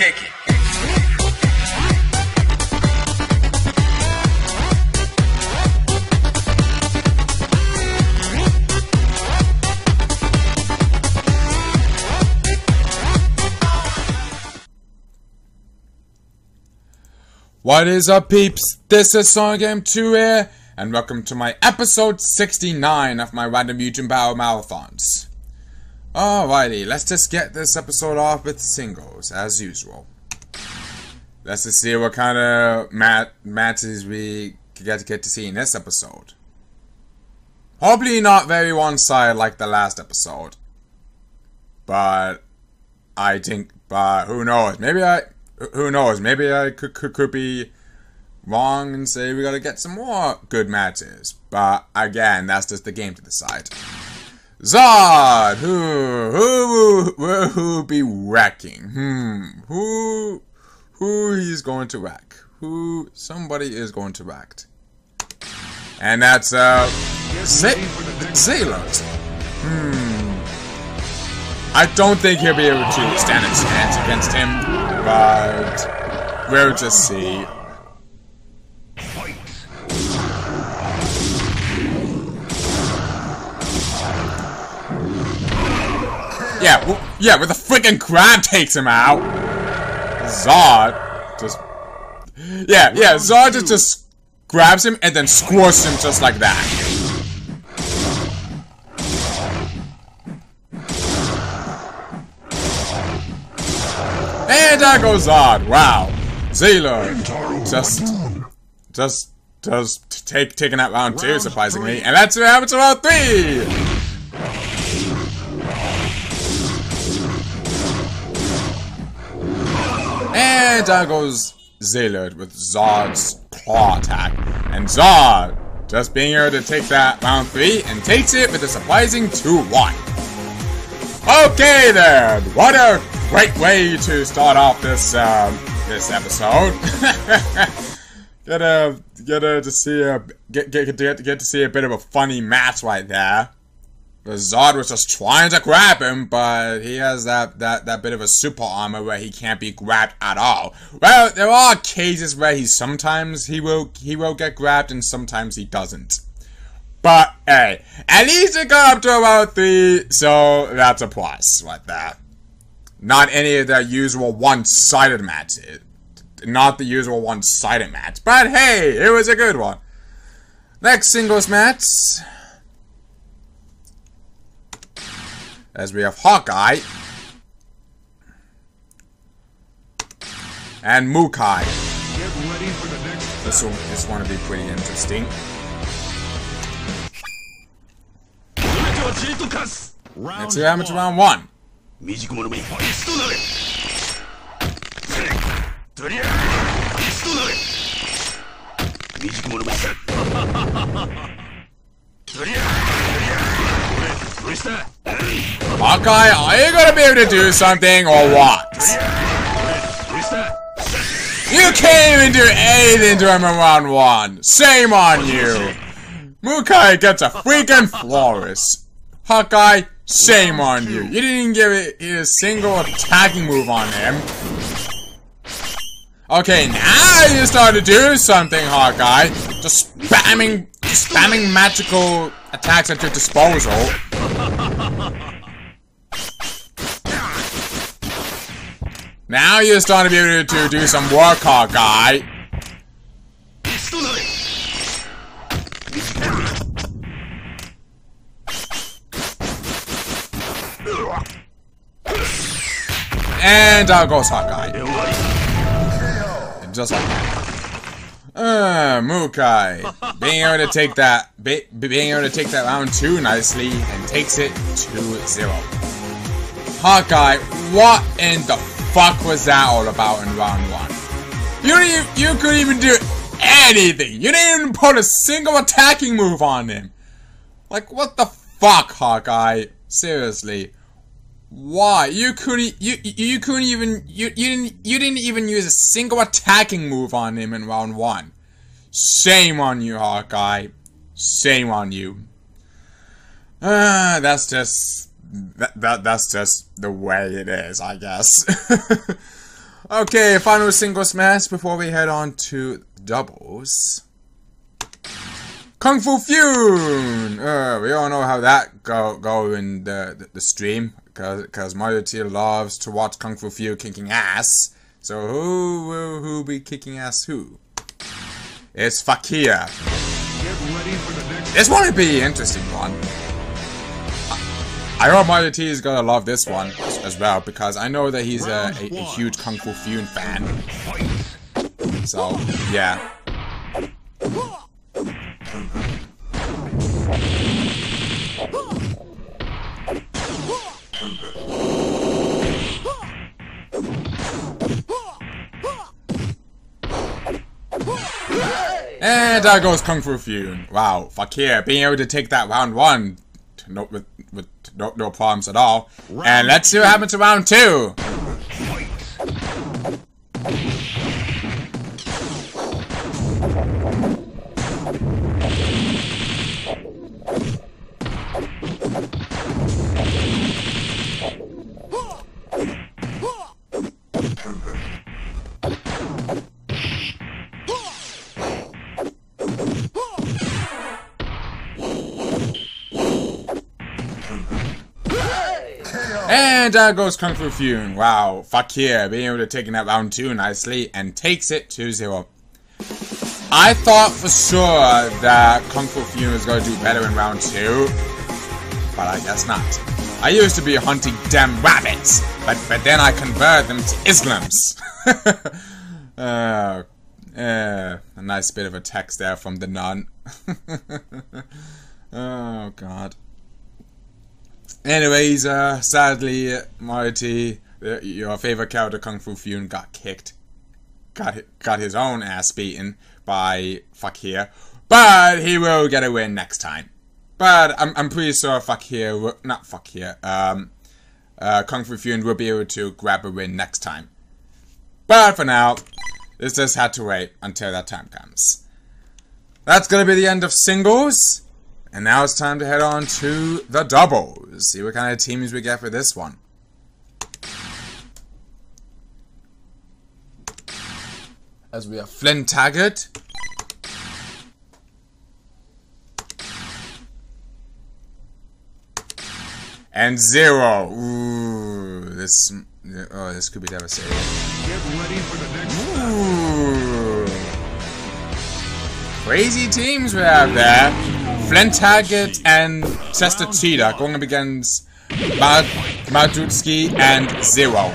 Kick it. What is up, peeps? This is Sonic M.U.G.E.N here, and welcome to my episode 69 of my Random M.U.G.E.N Battle Marathons. Alrighty, let's just get this episode off with singles, as usual. Let's just see what kind of matches we get to see in this episode. Probably not very one-sided like the last episode. But who knows? Who knows? Maybe I could be wrong and say we gotta get some more good matches. But again, that's just the game to decide. Zod! Who will be wrecking? Who he's going to wreck? Somebody is going to wreck. And that's Sailors. I don't think he'll be able to stand a chance against him, but we'll just see. Yeah, with the freaking crab takes him out. Zod just, Zod just grabs him and then squashes him just like that. And there goes Zod. Wow. Sailor just taking out round 2, surprisingly. And that's what happens to round 3! And there goes Sailor with Zod's claw attack. And Zod just being able to take that round 3 and takes it with a surprising 2-1. Okay then, what a great way to start off this this episode. get to see a bit of a funny match right there. Zod was just trying to grab him, but he has that bit of a super armor where he can't be grabbed at all. Well, there are cases where sometimes he will get grabbed and sometimes he doesn't. But hey, at least it got up to about 3, so that's a plus right there. Not any of the usual one-sided matches. Not the usual one-sided match. But hey, it was a good one. Next singles match. As we have Hawkeye. And M.U.G.E.N. This one will be pretty interesting. Let's see how much round 1. Hawkeye, are you gonna be able to do something or what? You can't even do anything to him in round 1. Shame on you. M.U.G.E.N gets a freaking flawless. Hawkeye, shame on you. You didn't give it a single attacking move on him. Okay, now you start to do something, Hawkeye. Just spamming magical attacks at your disposal. Now you're starting to be able to do some work, Hawkeye. And out goes Hawkeye. Just like that. M.U.G.E.N being able to take that round 2 nicely and takes it 2-0. Hawkeye, what in the fuck was that all about in round 1? You couldn't even do anything. You didn't even put a single attacking move on him. Like, what the fuck, Hawkeye? Seriously. Why? You didn't even use a single attacking move on him in round 1. Shame on you, Hawkeye. Shame on you. That's just the way it is, I guess. Okay, final singles match before we head on to doubles. Kung Fu Fusion! We all know how that go in the stream, because Mario T loves to watch Kung Fu Fusion kicking ass. So who will be kicking ass who? It's Fakir. This one will be an interesting one. I hope Mario T is gonna love this one as well, because I know that he's a huge Kung Fu Fusion fan. So, yeah. And there goes Kung Fu Fusion. Wow, Fakir being able to take that round 1 with no problems at all. And let's see what happens to round 2. And there goes Kung Fu Fusion. Wow, Fakir being able to take in that round 2 nicely and takes it 2-0. I thought for sure that Kung Fu Fusion was going to do better in round 2, but I guess not. I used to be hunting damn rabbits, but then I converted them to Islams. A nice bit of a text there from the nun. Oh god. Anyways, sadly, Mario T, your favorite character, Kung Fu Fusion, got kicked. Got his own ass beaten by Fakir. But he will get a win next time. But I'm pretty sure Kung Fu Fusion will be able to grab a win next time. But for now, this just had to wait until that time comes. That's gonna be the end of singles. And now it's time to head on to the doubles. See what kind of teams we get for this one. As we have Flynn Taggart. And Zero. Ooh, this could be devastating. Get ready for the next Ooh. Crazy teams we have there. Flynn Taggart and Chester Cheetah going up against M.U.G.E.N and Zero.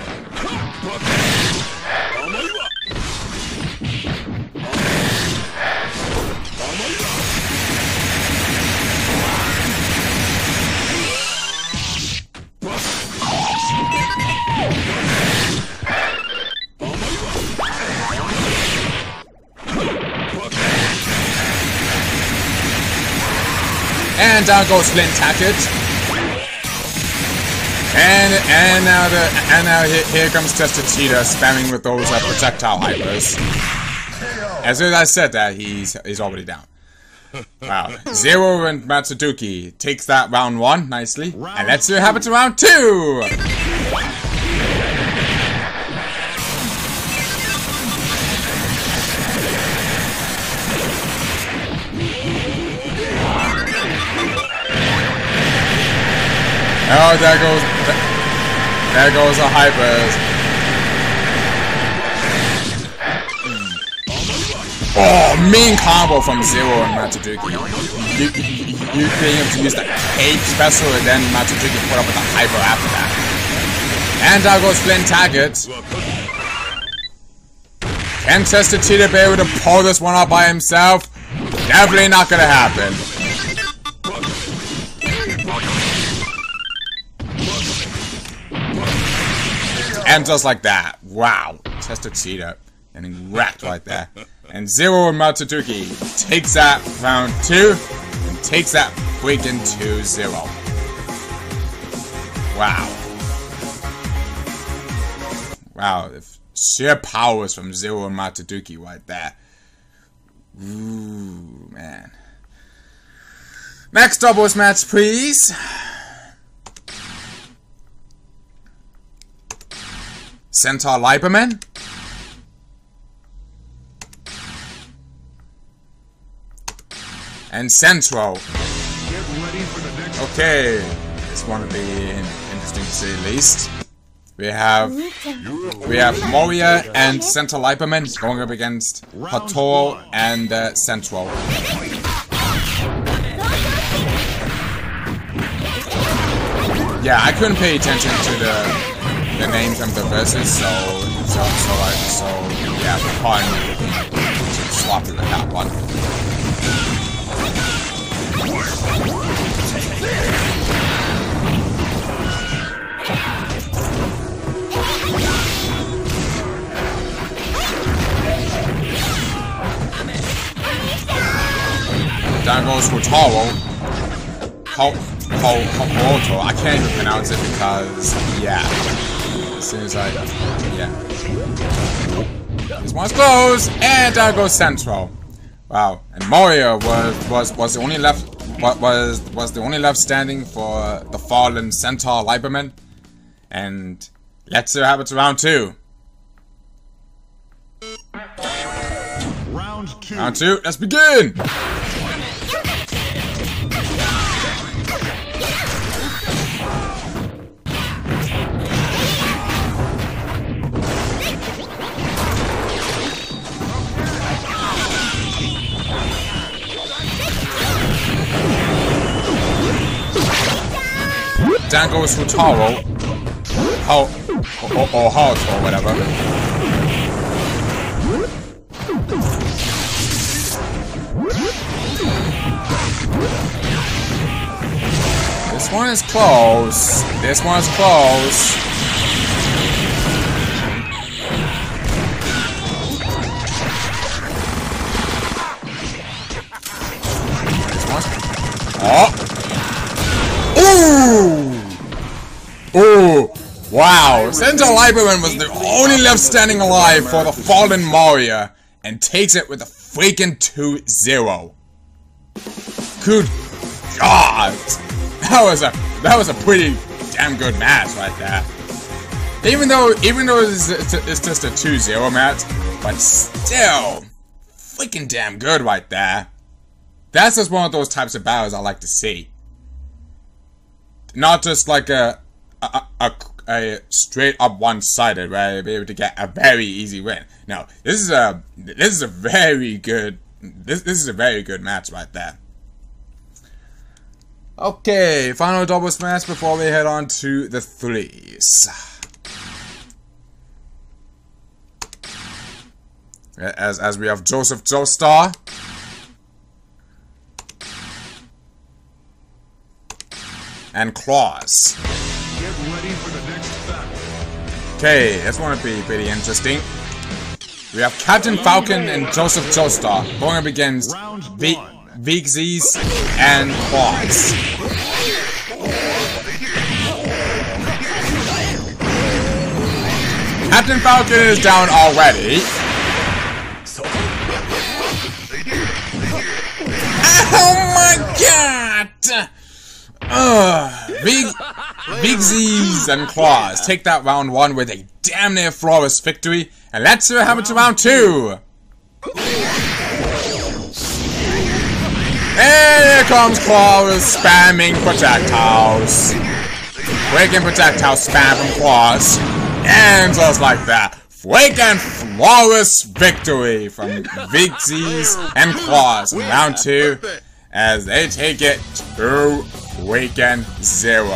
And down goes Flynn Taggart. And now here comes Chester Cheetah spamming with those projectile hypers. As soon as I said that, he's already down. Wow. Zero and Matsuduki takes that round 1 nicely. And let's see what happens to round 2. Oh, there goes the hypers. Oh, mean combo from Zero and Matsuduki. You being able to use the cape special and then Matsuduki put up with the hyper after that. And there goes Flynn Taggart. Can Chester Cheetah be able to pull this one up by himself? Definitely not gonna happen. And just like that, wow, Chester Cheetah getting wrecked right there. And Zero and Matsuduki takes that round 2 and takes that freaking 2-0. Wow. Wow, the sheer powers from Zero and Matsuduki right there. Ooh, man. Next doubles match, please. Centaur Liberman and Central. Get ready for the next. Okay, this one will be interesting to say the least. We have Moria and Central Liberman going up against Hatoro and Central. Yeah, I couldn't pay attention to the names of the verses, so yeah, pardon me. Sloppy with that one. Down goes Hatoro. Hoto. I can't even pronounce it because, yeah. As soon as yeah. This one's closed, and down goes Central. Wow. And Moria was the only left was the only left standing for the fallen Centaur Liberman. And let's see what happens to round 2. Round 2, let's begin! Down goes Hatoro. Or Halt, or whatever. This one is close. This one is close. This one's... Oh! Ooh! Ooh! Wow! Centaur Liberman was the only left standing alive for the fallen Moria, and takes it with a freaking 2-0. Good God! That was a pretty damn good match right there. Even though it's just a 2-0 match, but still freaking damn good right there. That's just one of those types of battles I like to see. Not just like a straight up one-sided where you'll be able to get a very easy win. No, this is a very good match right there. Okay, final doubles match before we head on to the threes. As we have Joseph Joestar and Claus. Get ready for the next battle. Okay, this one will be pretty interesting. We have Captain Falcon and Joseph Joestar going up against V.E.G.E.S and Claus. Captain Falcon is down already. Oh my God! V.E.G.E.S and Claus take that round 1 with a damn near flawless victory, and let's see what happens to round 2. And here comes Claus spamming projectiles. Freaking projectile spam from Claus, and just like that, freaking flawless victory from V.E.G.E.S and Claus in round 2, as they take it to freaking 0.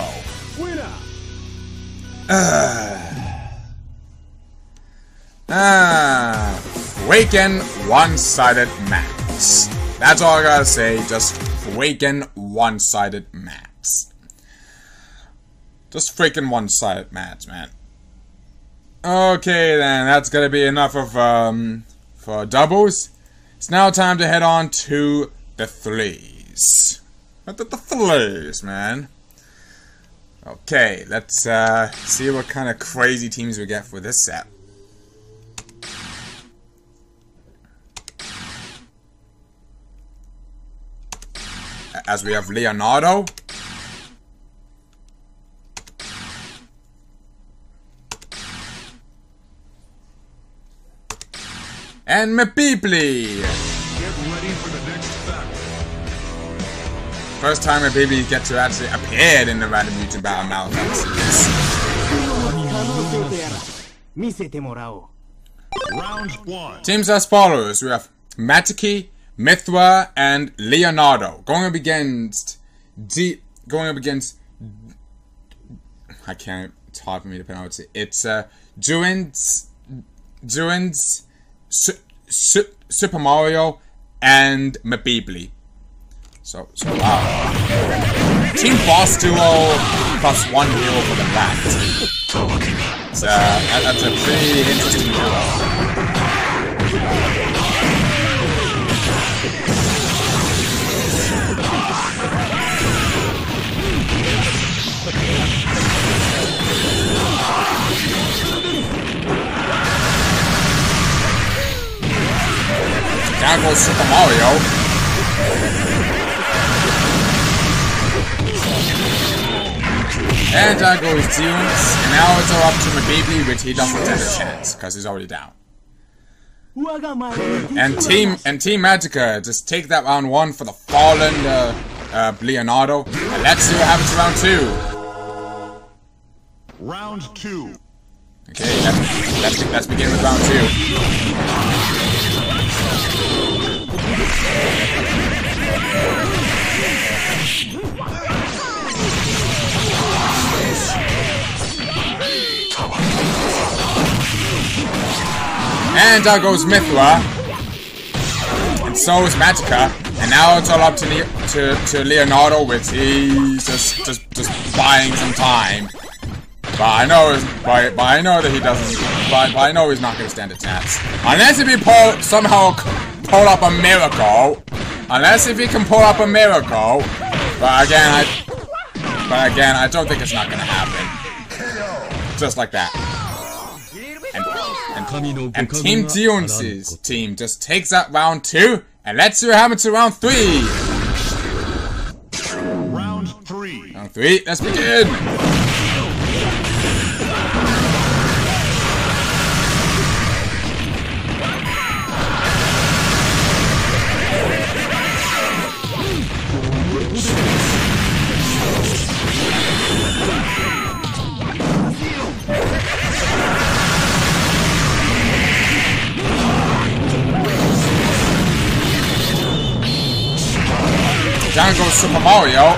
Freaking one-sided match. That's all I gotta say, just freaking one-sided match. Just freaking one-sided match, man. Okay then, that's gonna be enough of, for doubles. It's now time to head on to the threes. The threes, man. Okay, let's see what kind of crazy teams we get for this set. As we have Leonardo. And Mapipli. Get ready for the next battle. first time a baby gets to actually appear in the Random M.U.G.E.N Battle Marathons series. Round 1. Teams as follows. We have Matiki, Mithra, and Leonardo going up against I can't. It's hard for me to pronounce it. It's M.U.G.E.N Super Mario and M.U.G.E.N. So wow. Team Boss Duo plus 1 hero for the left. So that's a pretty interesting duo. Down goes Super Mario. And down goes Dunes. And now it's all up to M.U.G.E.N, which he doesn't stand a chance, because he's already down. And Team Magica just take that round 1 for the fallen Leonardo. And let's see what happens to round 2. Round 2. Okay, let's begin with round 2. And down goes Mithra. And so is Magica. And now it's all up to Leonardo, which he's just buying some time. But I know that he doesn't. But I know he's not going to stand a chance unless if he somehow pull up a miracle. Unless if he can pull up a miracle. But again, I don't think it's not going to happen. Just like that. And Team Dion's team just takes out round 2. And let's see what happens to round 3. Round 3. Round 3. Let's begin. Down goes Super Mario.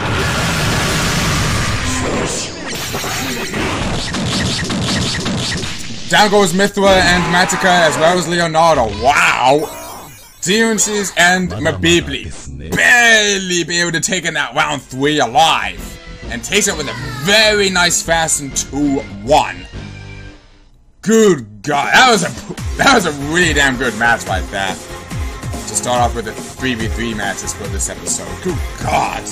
Down goes Mithra and Magica as well as Leonardo. Wow! Dion's and M.U.G.E.N barely be able to take in that round 3 alive. And takes it with a very nice fast and 2-1. Good God, that was a really damn good match like that. To start off with the 3v3 matches for this episode. Good God!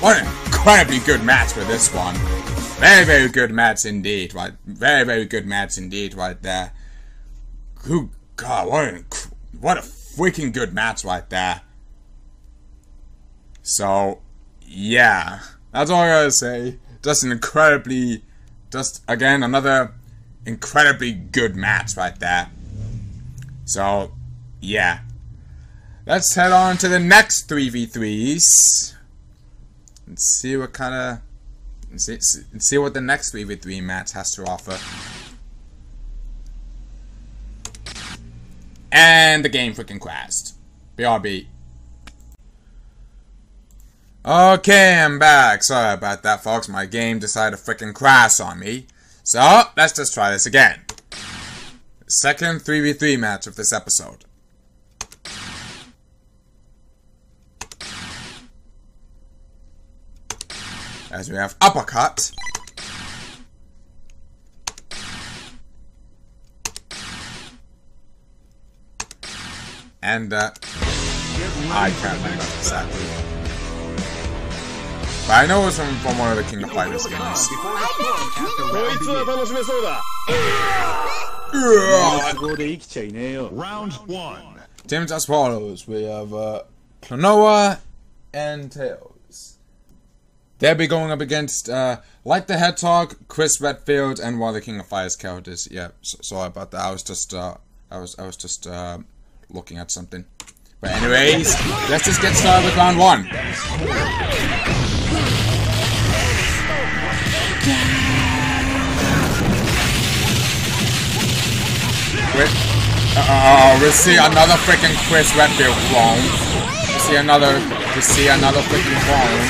What an incredibly good match for this one. Very, very good match indeed, right? Very, very good match indeed, right there. Good God, what a freaking good match right there. So, yeah. That's all I gotta say. Just again, another incredibly good match right there. So, yeah. Let's head on to the next 3v3s. And see what kind of... See what the next 3v3 match has to offer. And the game freaking crashed. BRB. Okay, I'm back. Sorry about that, folks. My game decided to freaking crash on me. So, let's just try this again. Second 3v3 match of this episode. As we have uppercut. And, I can't remember exactly. But I know it's from one of the King of Fighters games. Round 1. Teams as follows. We have, Klonoa and Tails. They'll be going up against, Like the Hedgehog, Chris Redfield, and one of the King of Fighters characters. Yeah, sorry about that. I was just looking at something. But anyways, let's just get started with round 1. We see another freaking Chris Redfield clone. We see another freaking clone.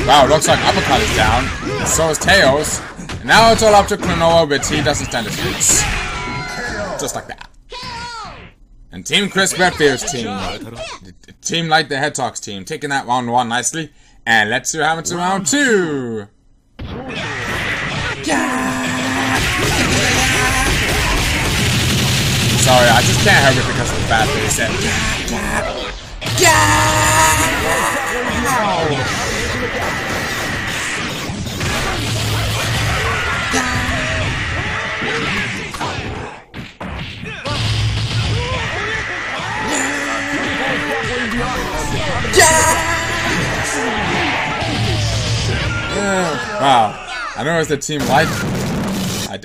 Wow, looks like Uppercut is down. And so is Tails. And now it's all up to Klonoa, but he doesn't stand a chance. Just like that. And Team Chris Redfield's team. Team Light the Hedgehog's team. Taking that round 1 nicely. And let's see what happens in round 2. Sorry, I just can't help it because of the bad thing he said. Wow, I noticed the Team Light. I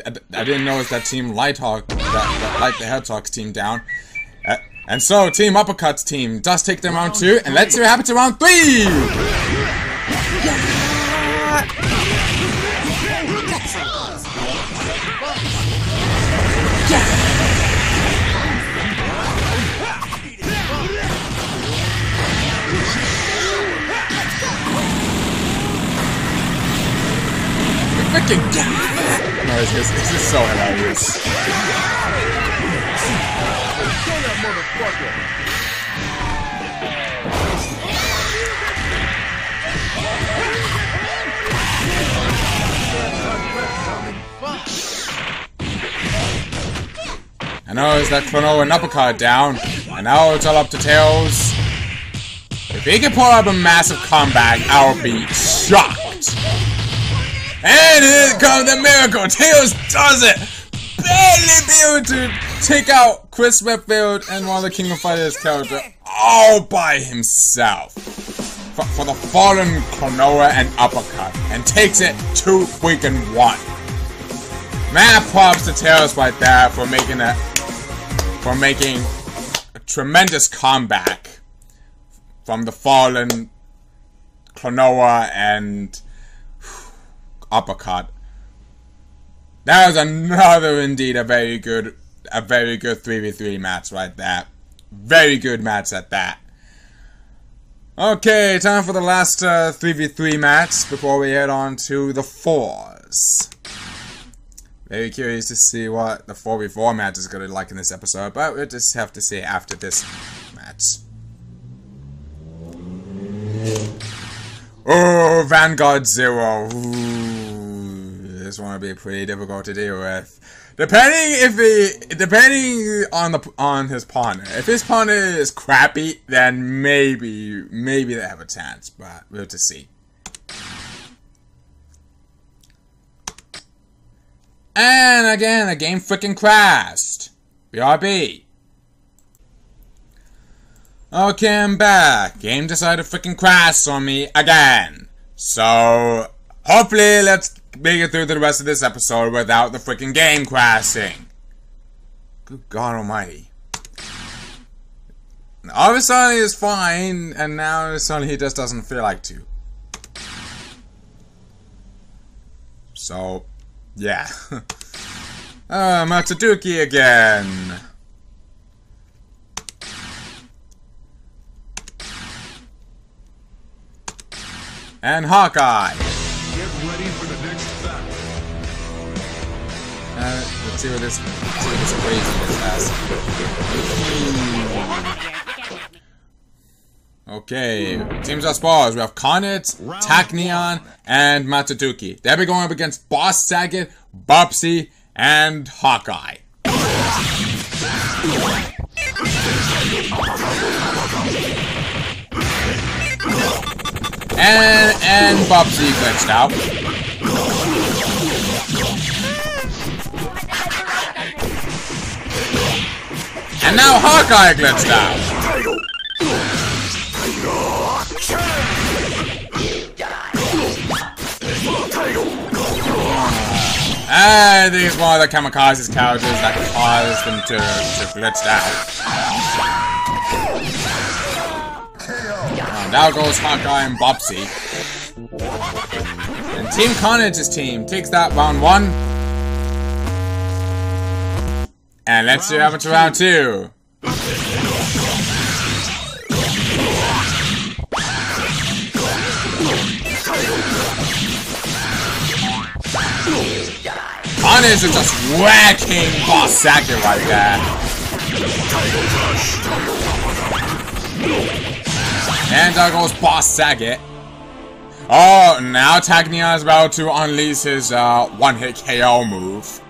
didn't notice that Team Lighthawk, that Light the Hedgehog's team down. And so Team Uppercut's team does take them round 2, and let's see what happens to round 3. Freaking no, it's just so hilarious. I know it's that Klonoa and Uppercut down, and now it's all up to Tails. If he can pull up a massive comeback, I'll be shocked. And here comes the miracle! Tails does it! Barely be able to take out Chris Redfield and one of the King of Fighters characters all by himself. For the fallen Klonoa and Uppercut. And takes it 2-1. Mad props to Tails right there for making a tremendous comeback from the fallen Klonoa and Uppercut. That was another indeed a very good 3v3 match right there. Very good match at that. Okay, time for the last 3v3 match before we head on to the 4s. Very curious to see what the 4v4 match is going to be like in this episode, but we'll just have to see after this match. Oh, Vanguard 0. Ooh, this one will be pretty difficult to deal with. Depending on his partner. If his partner is crappy, then maybe they have a chance, but we'll just see. And again, the game freaking crashed. BRB. Okay, I'm back. Game decided to freaking crash on me again. So, hopefully, let's make it through the rest of this episode without the freaking game crashing. Good God almighty. All of a sudden, he is fine, and now suddenly he just doesn't feel like to. So, yeah. Matsuduki again. And Hawkeye. Get ready for the next battle. Let's see what this craziness has. Okay, teams are spars. We have Connet, Tachneon, and Matsuduki. They'll be going up against Boss Saget, Bubsy, and Hawkeye. And Bubsy glitched out. And now Hawkeye glitched out. I think it's one of the kamikazes characters that caused them to glitch out. Now goes Hawkeye and Bobsy. And Team Carnage's team takes that round 1. And let's see what happens to round 2. Carnage is just whacking Boss Sackett right there. And there goes Boss Sackett. Oh, now Tagnia is about to unleash his one-hit KO move.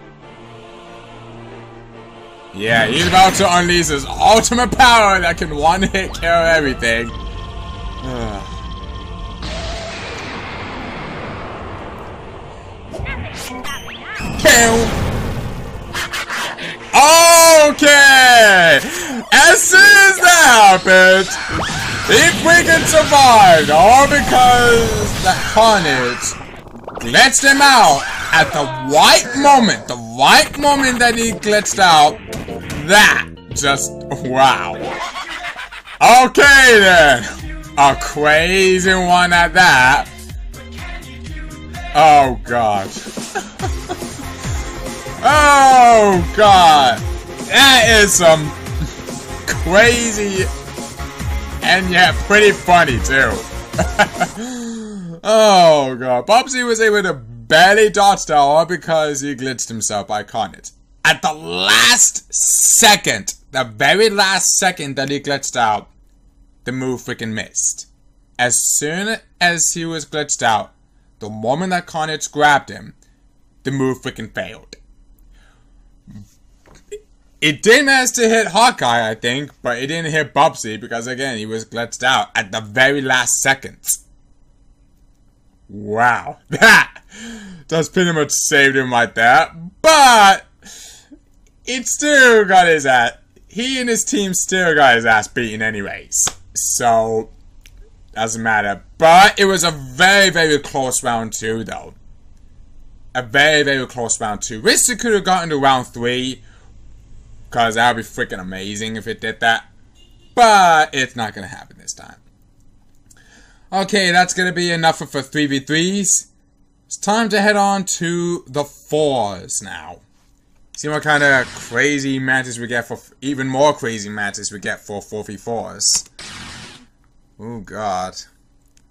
Yeah, he's about to unleash his ultimate power that can one-hit KO everything. Okay! As soon as that happened, he freaking survived, all because that Carnage glitched him out at the right moment. The right moment that he glitched out, that just, wow. Okay then, a crazy one at that. Oh god. Oh god. That is some crazy and yet pretty funny too. Oh god. Bobsy was able to barely dodge that all because he glitched himself by Carnage. At the last second, the very last second that he glitched out, the move freaking missed. As soon as he was glitched out, the moment that Carnage grabbed him, the move freaking failed. It did manage to hit Hawkeye, I think, but it didn't hit Bobsy because, again, he was glitched out at the very last seconds. Wow. That just pretty much saved him right there. But it still got his ass. He and his team still got his ass beaten anyways. So, doesn't matter. But it was a very, very close round 2, though. A very, very close round 2. Wish it could have gotten to round 3. Because that would be freaking amazing if it did that. But it's not going to happen this time. Okay, that's going to be enough for 3v3s. It's time to head on to the 4s now. See what kind of crazy matches we get for... Even more crazy matches we get for 4v4s. Oh god.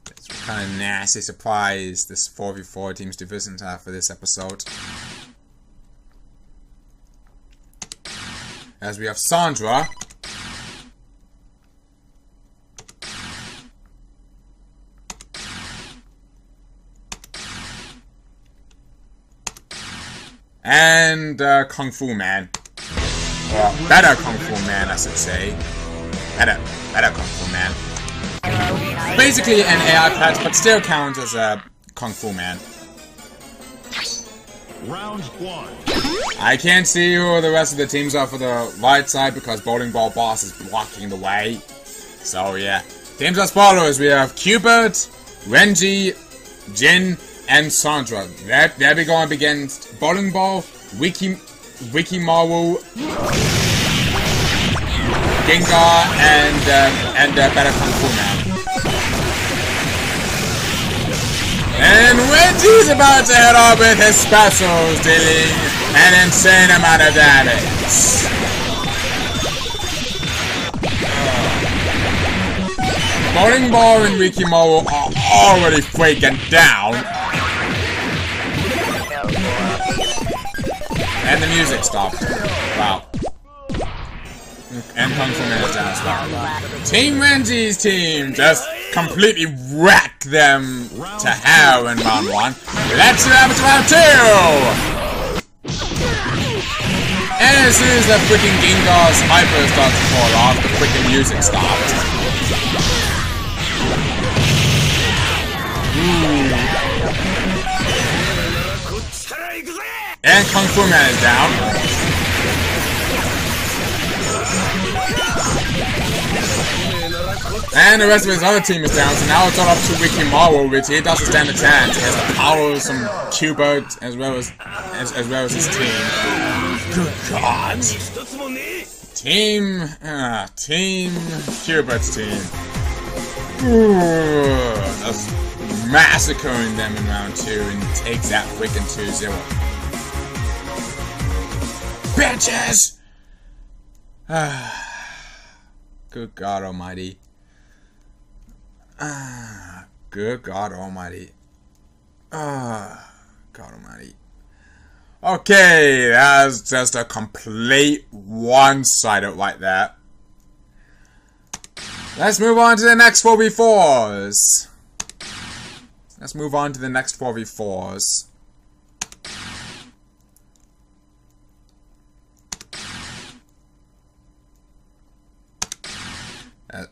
That's what kind of nasty surprise this 4v4 teams divisions have for this episode. As we have Sandra. And Kung Fu Man. Or better Kung Fu Man, I should say. Better Kung Fu Man. Basically an AI patch, but still counts as a Kung Fu Man. Round 1. I can't see who the rest of the teams are for the right side because Bowling Ball Boss is blocking the way. So yeah. Teams as follows. We have Cupid, Renji, Jin, and Sandra. They'll be going up against Bowling Ball, Wikimaru, Gengar, and Better Kung Fu Man. And Renji's about to head off with his specials, dealing an insane amount of damage. Bowling Ball and Wikimaru are already freaking down. And the music stopped. Wow. And Kung Fu Man is down as well. Team Renji's team just completely wrecked them to hell in round 1. Let's see what happens to round 2! And as soon as that freaking Gengar's hyper starts to fall off, the freaking music stopped. And Kung Fu Man is down. And the rest of his other team is down, so now it's all up to Wikimaru, which he doesn't stand a chance. He has the power of some Cupid, as well as as well as his team. Good God! Team Cubert's team. Ooh, that's massacring them in round 2 and takes that freaking 2-0. Bitches! Good God Almighty. Good God Almighty. God Almighty. Okay, that's just a complete one-sided right there. Let's move on to the next 4v4s. Let's move on to the next 4v4s.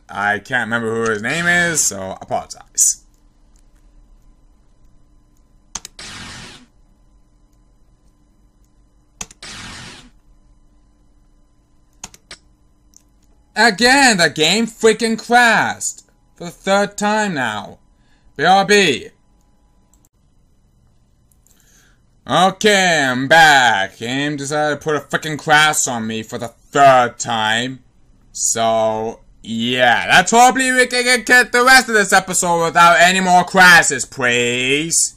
I can't remember who his name is, so I apologize. Again, the game freaking crashed. For the 3rd time now. BRB. Okay, I'm back. Game decided to put a freaking crash on me for the 3rd time. So, yeah. Let's hopefully we can get the rest of this episode without any more crashes, please.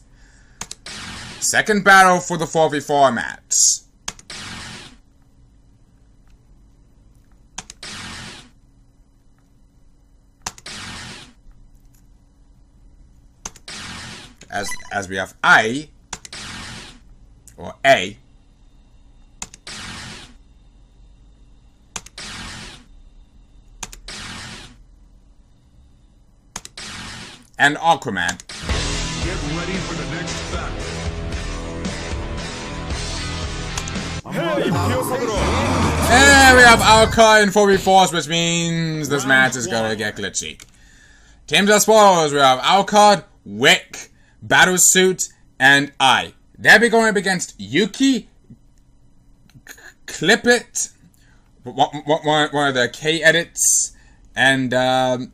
Second battle for the 4v4 match. As we have A, or A, and Aquaman. Get ready for the next battle. And we have Alka in 4v4s, which means this match is gonna get glitchy. Teams as follows: we have Alka, Wick, Battlesuit, and I. They'll be going up against Yuki, Clip It, one of the K edits, and Aquaman.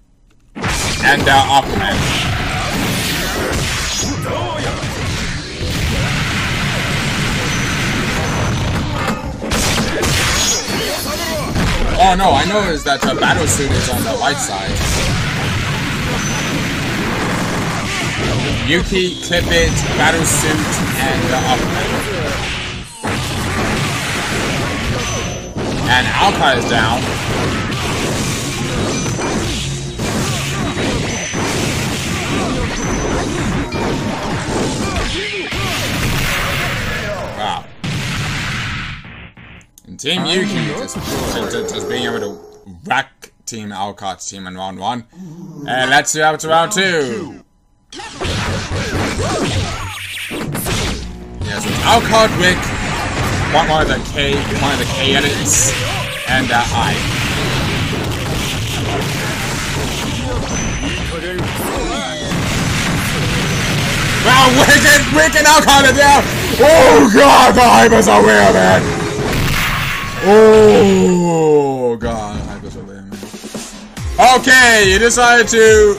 Oh no, I noticed that the Battlesuit is on the right side. Yuki, Clip It, Battlesuit, and Aquaman. And Alka is down. Wow. And Team Yuki just being able to wreck Team Alka's team in round 1. And let's see out to round 2. Yeah, so Alcott, Wick, one of the K edits, and I. Wow, Wick and Alcott are down! Oh god, the Hypers are real, man! Oh god, the Hypers are real, man. Okay, you decided to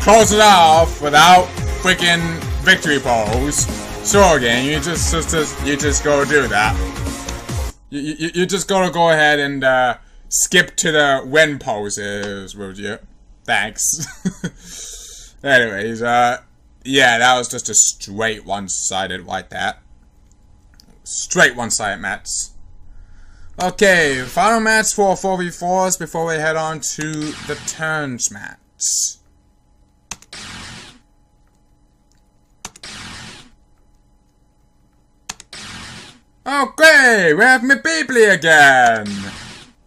close it off without freaking victory pose. Sure, game. You just go do that. You just gotta go ahead and skip to the win poses, would you? Thanks. Anyways, yeah, that was just a straight one-sided like that. Straight one-sided match. Okay, final match for 4v4s before we head on to the turns match. Okay, we have Mabibli again!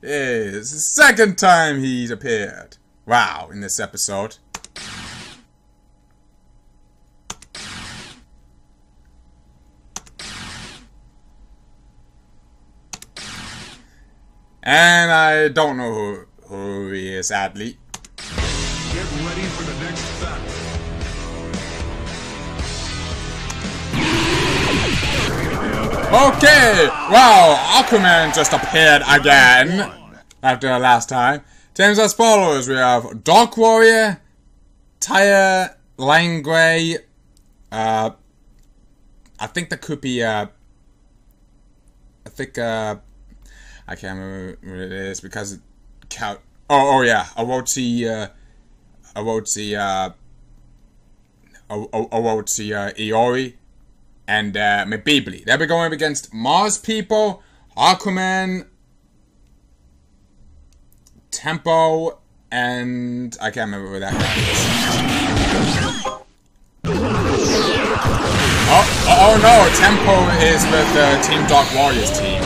It's the 2nd time he's appeared. Wow, in this episode. And I don't know who he is, sadly. Get ready for the next battle. Okay! Wow, Aquaman just appeared again after the last time. Teams as follows: we have Dark Warrior, Tyre, Langway, I think that could be think I can't remember what it is because it count. Oh yeah, Owotsi Iori and Mabibli. They'll be going up against Mars people, Aquaman, Tempo, and I can't remember where that guy is. Oh no, Tempo is with Team Dark Warrior's team.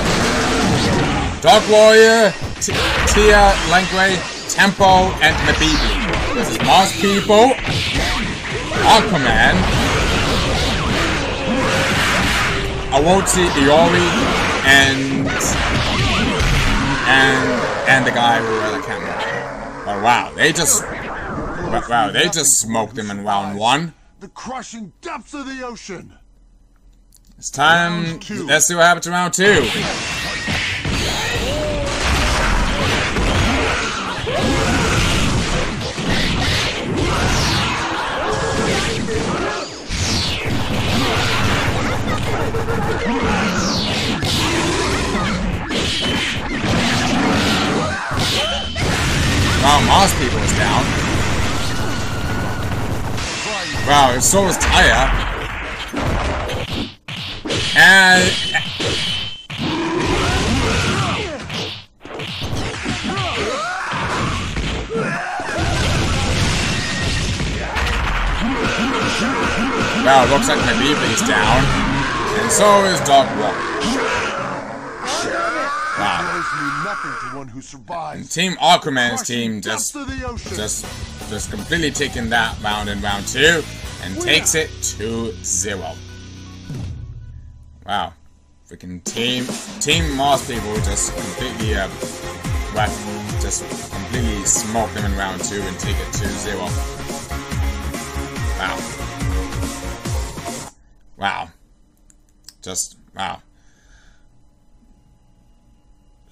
Dark Warrior, Tia, Langway, Tempo, and Mabibli. This is Mars people, Aquaman, Owotsi Iori, and the guy who I can't remember. But wow, they just smoked him in round 1. The crushing depths of the ocean. It's time. Let's see what happens in round 2. Wow, Mars people is down. Wow, so is Taya. And wow, looks like my Beebley's down. And so is Dark Warrior. Wow. And Team Aquaman's team just completely taking that round in round 2 and takes it 2-0. Wow. Freaking Team Mars people just completely smoke them in round 2 and take it 2-0. Wow. Wow. Just wow.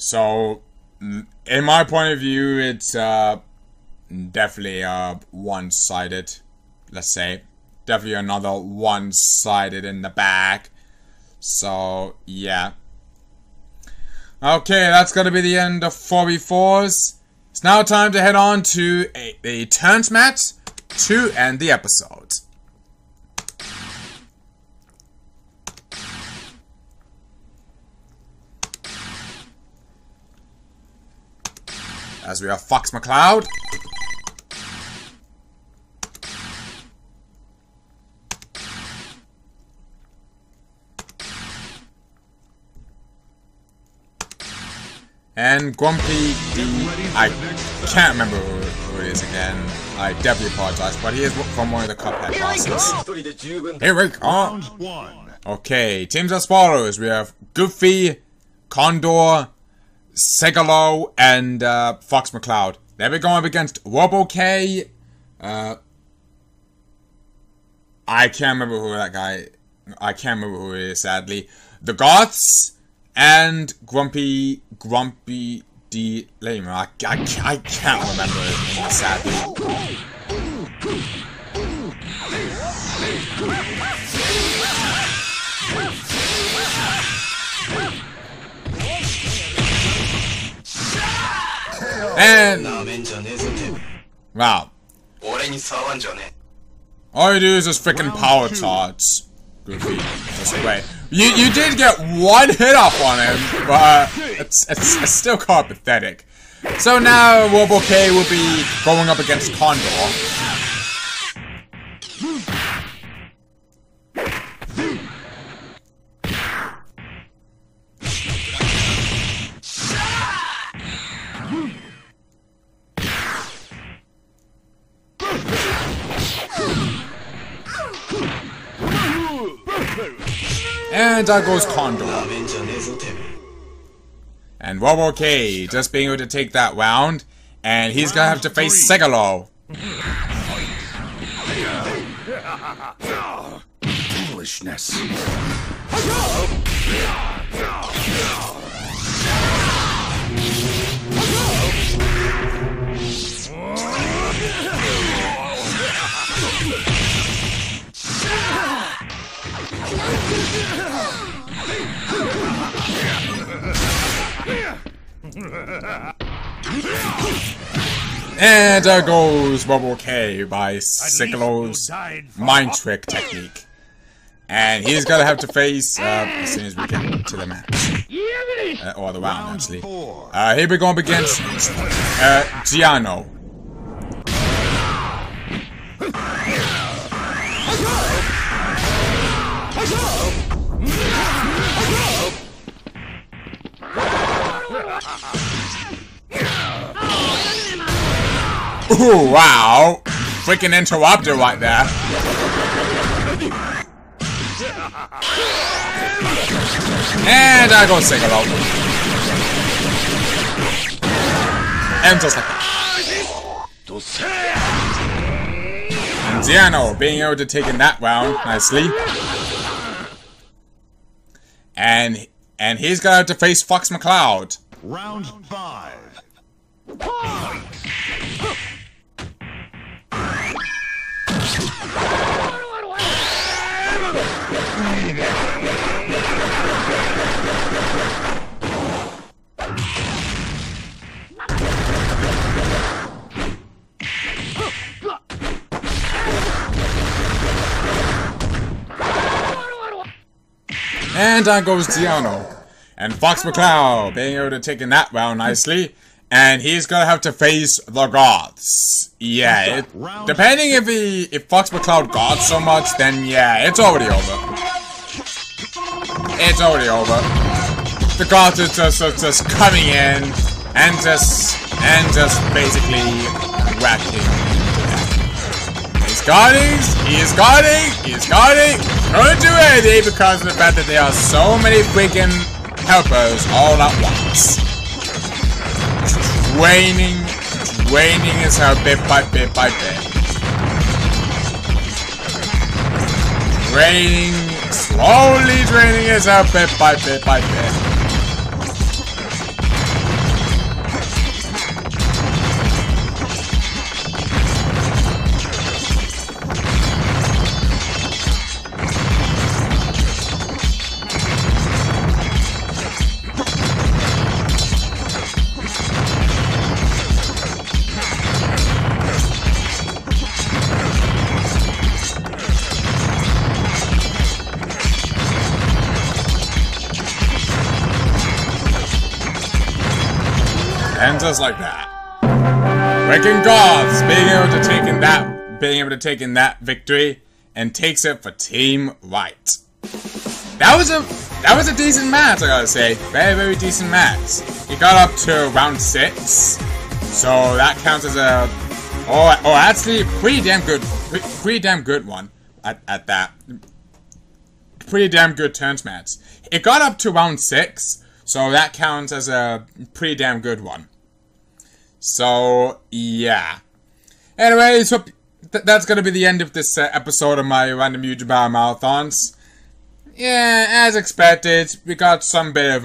So, in my point of view, it's definitely one-sided, let's say. Definitely another one-sided in the back. So, yeah. Okay, that's going to be the end of 4v4s. It's now time to head on to a turns match to end the episode. As we have Fox McCloud. And Grumpy D. I can't remember who it is again. I definitely apologize, but he is from one of the Cuphead bosses. Here we go. Okay, teams as follows. We have Goofy, Condor, Segalo, and Fox McCloud. They'll be going up against RoboK. I can't remember who that guy. I can't remember who it is, sadly. The Goths and Grumpy D. Lamer. I can't remember his name, sadly. And wow. All you do is just freaking power charge. Goofy. Just wait. You did get one hit off on him, but it's still quite pathetic. So now RoboK will be going up against Condor. And there goes Condor. And RoboK just being able to take that round. And he's gonna have to face Segalo. Foolishness. And there goes Bubble K by Sicklo's mind trick technique. And he's gonna have to face, as soon as we get to the match. Or the round, actually. Here we go up against, Giano. Ooh, wow. Freaking interrupter right there. And I go Sigalo. And just like that. And Giano being able to take in that round nicely. And he's gonna have to face Fox McCloud. Round 5. And down goes Giano. And Fox McCloud being able to take in that round nicely. And he's gonna have to face the gods. Yeah, depending if Fox McCloud gods so much, then yeah, it's already over. It's already over. The gods are just coming in and just basically whacking. He's guarding, he's guarding, he's guarding. Couldn't do anything because of the fact that there are so many freaking helpers all at once. Draining is her bit by bit by bit. Slowly draining is her bit by bit by bit. And just like that. Breaking gods being able to take in that victory and takes it for Team White. That was a decent match, I gotta say. Very, very decent match. He got up to round 6. So that counts as a actually pretty damn good one at that. Pretty damn good turns match. It got up to round 6. So that counts as a pretty damn good one. So, yeah. Anyways, that's gonna be the end of this episode of my Random M.U.G.E.N Battle Marathons. Yeah, as expected, we got some bit of,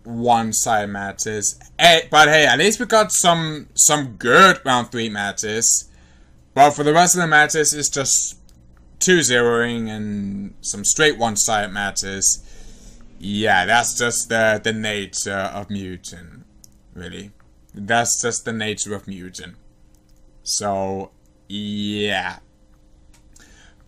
one-side matches. But hey, at least we got some good round 3 matches. But for the rest of the matches, it's just 2-0ing and some straight one-sided matches. Yeah, that's just the nature of M.U.G.E.N, really. That's just the nature of M.U.G.E.N. So, yeah.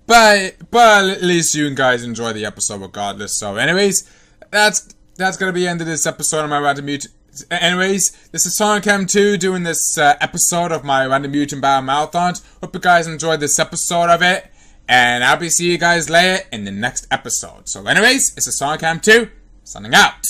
But at least you guys enjoy the episode regardless. So, anyways, that's gonna be the end of this episode of my Random M.U.G.E.N. Anyways, this is Sonic M2 doing this episode of my Random M.U.G.E.N Battle Marathons. Hope you guys enjoyed this episode of it. And I'll be seeing you guys later in the next episode. So anyways, this is Sonic M2, signing out.